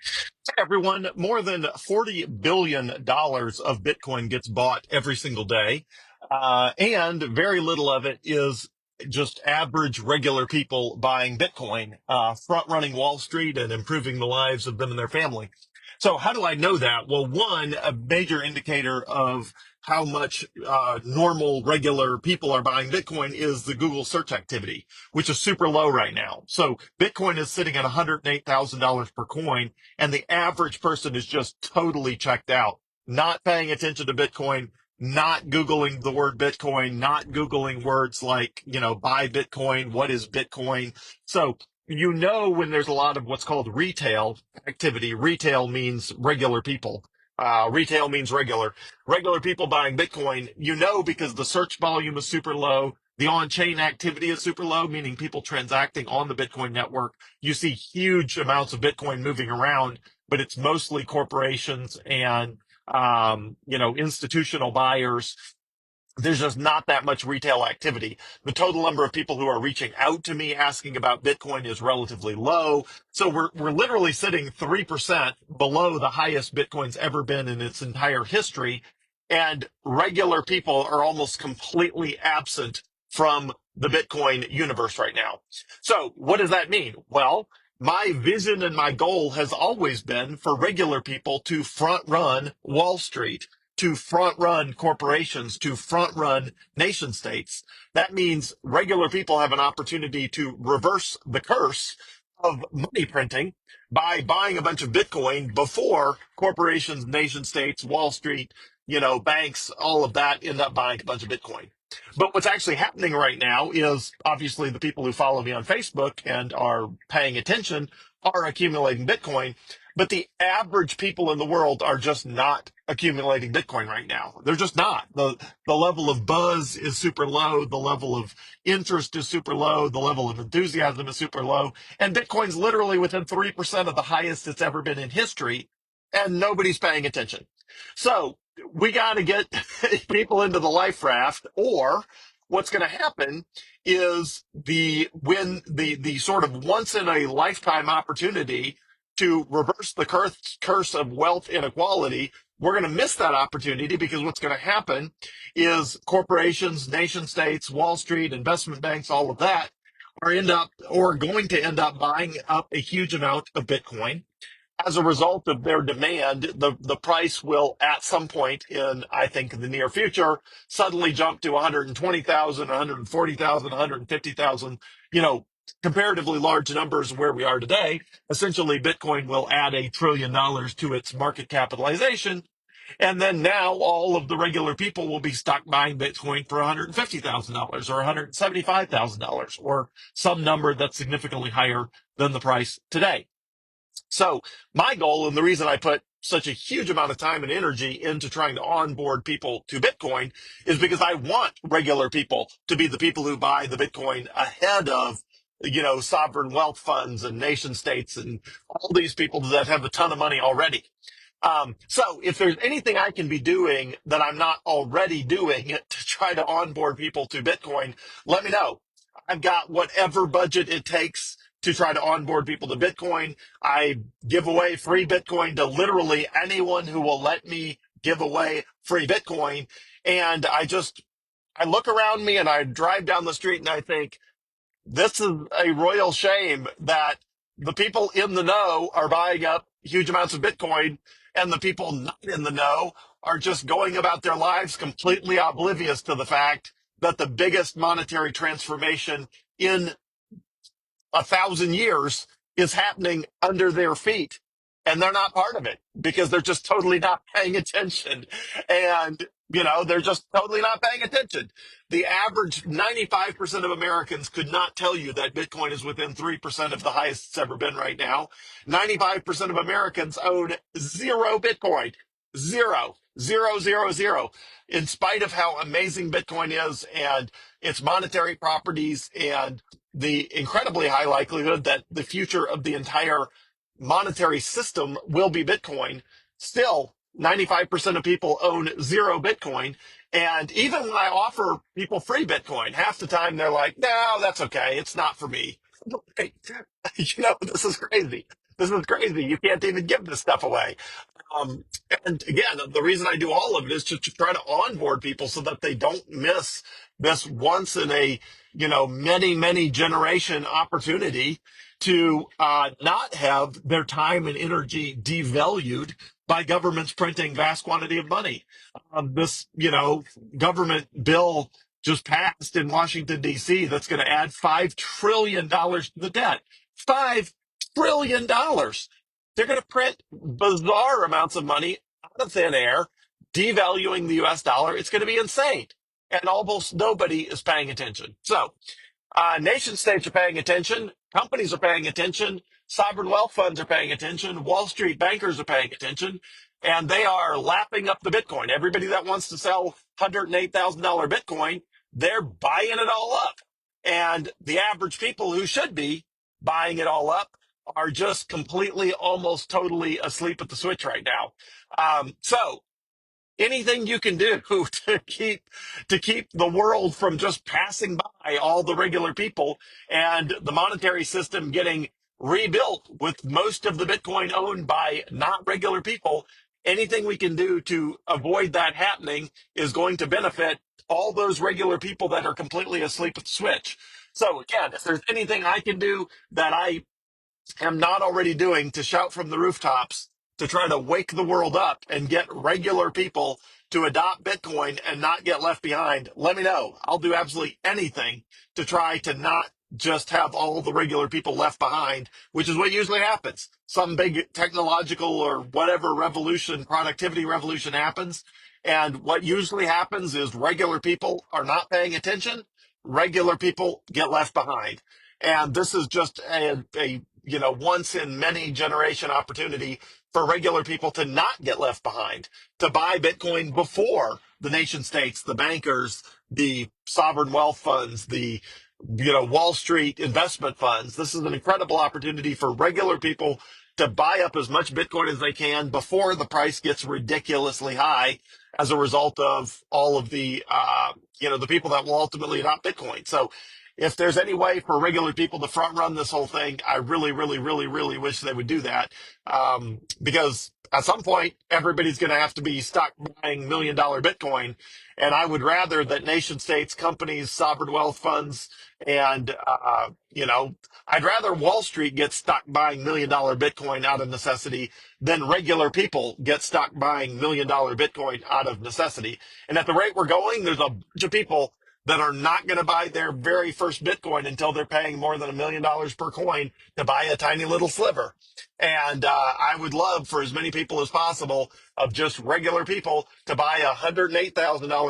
Hey, everyone, more than $40 billion of Bitcoin gets bought every single day. And very little of it is just average regular people buying Bitcoin, front running Wall Street and improving the lives of them and their family. So how do I know that? Well, one, a major indicator of how much normal, regular people are buying Bitcoin is the Google search activity, which is super low right now. So Bitcoin is sitting at $108,000 per coin, and the average person is just totally checked out, not paying attention to Bitcoin, not Googling the word Bitcoin, not Googling words like, buy Bitcoin, what is Bitcoin? So, when there's a lot of what's called retail activity. Retail means regular people. Retail means regular people buying Bitcoin, because the search volume is super low. The on-chain activity is super low, meaning people transacting on the Bitcoin network. You see huge amounts of Bitcoin moving around, but it's mostly corporations and institutional buyers. There's just not that much retail activity. The total number of people who are reaching out to me asking about Bitcoin is relatively low. So we're literally sitting 3% below the highest Bitcoin's ever been in its entire history. And regular people are almost completely absent from the Bitcoin universe right now. So what does that mean? Well, my vision and my goal has always been for regular people to front run Wall Street, to front run corporations, to front run nation states. That means regular people have an opportunity to reverse the curse of money printing by buying a bunch of Bitcoin before corporations, nation states, Wall Street, banks, all of that end up buying a bunch of Bitcoin. But what's actually happening right now is obviously the people who follow me on Facebook and are paying attention are accumulating Bitcoin. But the average people in the world are just not accumulating Bitcoin right now. They're just not. The level of buzz is super low. The level of interest is super low. The level of enthusiasm is super low. And Bitcoin's literally within 3% of the highest it's ever been in history. And nobody's paying attention. So we got to get people into the life raft, or what's going to happen is the sort of once in a lifetime opportunity to reverse the curse of wealth inequality, we're going to miss that opportunity, because what's going to happen is corporations, nation states, Wall Street, investment banks, all of that are going to end up buying up a huge amount of Bitcoin. As a result of their demand, the price will at some point in, I think, in the near future, suddenly jump to 120,000, 140,000, 150,000, comparatively large numbers where we are today. Essentially, Bitcoin will add $1 trillion to its market capitalization. And then now all of the regular people will be stuck buying Bitcoin for $150,000 or $175,000 or some number that's significantly higher than the price today. So my goal, and the reason I put such a huge amount of time and energy into trying to onboard people to Bitcoin, is because I want regular people to be the people who buy the Bitcoin ahead of, sovereign wealth funds and nation states and all these people that have a ton of money already. So if there's anything I can be doing that I'm not already doing to try to onboard people to Bitcoin, let me know. I've got whatever budget it takes to try to onboard people to Bitcoin. I give away free Bitcoin to literally anyone who will let me give away free Bitcoin. And I look around me and I drive down the street and I think, this is a royal shame that the people in the know are buying up huge amounts of Bitcoin, and the people not in the know are just going about their lives completely oblivious to the fact that the biggest monetary transformation in 1,000 years is happening under their feet. And they're not part of it because they're just totally not paying attention. And, they're just totally not paying attention. The average 95% of Americans could not tell you that Bitcoin is within 3% of the highest it's ever been right now. 95% of Americans own zero Bitcoin. Zero, zero, zero, zero. In spite of how amazing Bitcoin is and its monetary properties and the incredibly high likelihood that the future of the entire monetary system will be Bitcoin, still 95% of people own zero Bitcoin. And even when I offer people free Bitcoin, half the time they're like, no, that's okay. It's not for me. This is crazy. This is crazy. You can't even give this stuff away. Um, and again, the reason I do all of it is to try to onboard people so that they don't miss this once in a, many generation opportunity to not have their time and energy devalued by governments printing vast quantity of money. This, government bill just passed in Washington, D.C. that's going to add $5 trillion to the debt. $5 trillion. They're going to print bizarre amounts of money out of thin air, devaluing the US dollar. It's going to be insane. And almost nobody is paying attention. So, nation states are paying attention, companies are paying attention, sovereign wealth funds are paying attention, Wall Street bankers are paying attention, and they are lapping up the Bitcoin. Everybody that wants to sell $108,000 Bitcoin, they're buying it all up. And the average people who should be buying it all up are just completely, almost totally asleep at the switch right now. So anything you can do to keep the world from just passing by all the regular people and the monetary system getting rebuilt with most of the Bitcoin owned by not regular people, anything we can do to avoid that happening is going to benefit all those regular people that are completely asleep at the switch. So again, if there's anything I can do that I am not already doing to shout from the rooftops to try to wake the world up and get regular people to adopt Bitcoin and not get left behind, let me know. I'll do absolutely anything to try to not just have all the regular people left behind, which is what usually happens. Some big technological or whatever revolution, productivity revolution happens. And what usually happens is regular people are not paying attention. Regular people get left behind. And this is just a once in many generation opportunity for regular people to not get left behind, to buy Bitcoin before the nation states, the bankers, the sovereign wealth funds, the Wall Street investment funds. This is an incredible opportunity for regular people to buy up as much Bitcoin as they can before the price gets ridiculously high as a result of all of the people that will ultimately adopt Bitcoin. So if there's any way for regular people to front run this whole thing, I really, really, really, really wish they would do that. Because at some point, everybody's going to have to be stuck buying $1 million Bitcoin. And I would rather that nation states, companies, sovereign wealth funds, and, I'd rather Wall Street get stuck buying $1 million Bitcoin out of necessity than regular people get stuck buying $1 million Bitcoin out of necessity. And at the rate we're going, there's a bunch of people that are not going to buy their very first Bitcoin until they're paying more than $1 million per coin to buy a tiny little sliver. And I would love for as many people as possible of just regular people to buy $108,000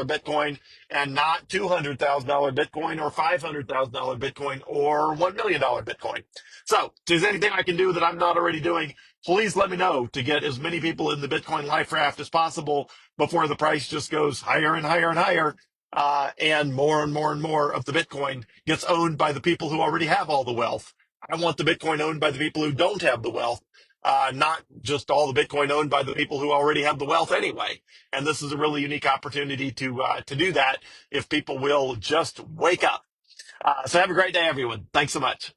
Bitcoin and not $200,000 Bitcoin or $500,000 Bitcoin or $1 million Bitcoin. So if there's anything I can do that I'm not already doing, please let me know to get as many people in the Bitcoin life raft as possible before the price just goes higher and higher and higher. And more and more and more of the Bitcoin gets owned by the people who already have all the wealth. I want the Bitcoin owned by the people who don't have the wealth, not just all the Bitcoin owned by the people who already have the wealth anyway. And this is a really unique opportunity to do that if people will just wake up. So have a great day, everyone. Thanks so much.